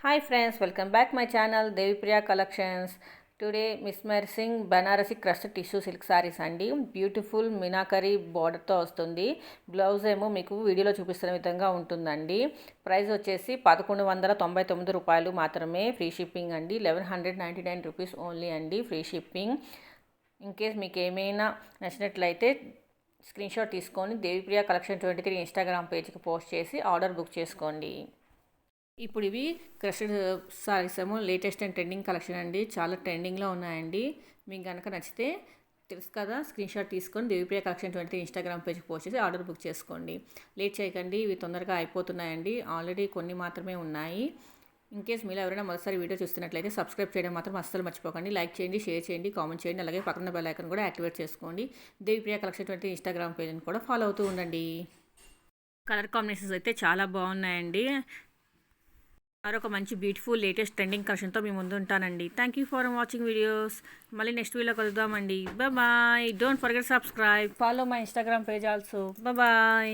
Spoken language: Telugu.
Hi friends, welcome back my channel Devipriya Collections. Today mesmerising Banarasi crushed tissue silk saris అండి. బ్యూటిఫుల్ మినాకరీ బార్డర్తో వస్తుంది. బ్లౌజ్ ఏమో మీకు వీడియోలో చూపిస్తున్న విధంగా ఉంటుందండి. ప్రైస్ వచ్చేసి 1199 రూపాయలు మాత్రమే. ఫ్రీ షిప్పింగ్ అండి. 1199 రూపీస్ ఓన్లీ అండి, ఫ్రీ షిప్పింగ్. ఇన్ కేస్ మీకు ఏమైనా నచ్చినట్లయితే స్క్రీన్ షాట్ తీసుకొని దేవిప్రియ కలెక్షన్ 23 ఇన్స్టాగ్రామ్ పేజ్కి పోస్ట్ చేసి ఆర్డర్ బుక్ చేసుకోండి. ఇప్పుడు ఇవి క్రష్డ్ సారీస్ ఏమో లేటెస్ట్ అండ్ ట్రెండింగ్ కలెక్షన్ అండి. చాలా ట్రెండింగ్లో ఉన్నాయండి. మీకు కనుక నచ్చితే తెలుసు కదా, స్క్రీన్ షాట్ తీసుకొని దేవిప్రియ కలెక్షన్ 23 ఇన్స్టాగ్రామ్ పేజ్కి పోస్ట్ చేసి ఆర్డర్ బుక్ చేసుకోండి. లేట్ చేయకండి, ఇవి తొందరగా అయిపోతున్నాయండి. ఆల్రెడీ కొన్ని మాత్రమే ఉన్నాయి. ఇన్ కేస్ మీరు ఎవరైనా మొదటిసారి వీడియో చూస్తున్నట్లయితే సబ్స్క్రైబ్ చేయడం మాత్రం అస్సలు మర్చిపోకండి. లైక్ చేయండి, షేర్ చేయండి, కామెంట్ చేయండి. అలాగే పక్కన బెల్ ఐకాన్ కూడా యాక్టివేట్ చేసుకోండి. దేవిప్రియ కలెక్షన్ 23 ఇన్స్టాగ్రామ్ పేజ్ని కూడా ఫాలో అవుతూ ఉండండి. కలర్ కాంబినేషన్స్ అయితే చాలా బాగున్నాయండి. మరొక మంచి బ్యూటిఫుల్ లేటెస్ట్ ట్రెండింగ్ కలెక్షన్తో మీ ముందు ఉంటానండి. Thank you for watching videos. మళ్ళీ నెక్స్ట్ వీడియోలో కలుద్దామండి. Bye. Don't forget subscribe. Follow my Instagram page also. Bye.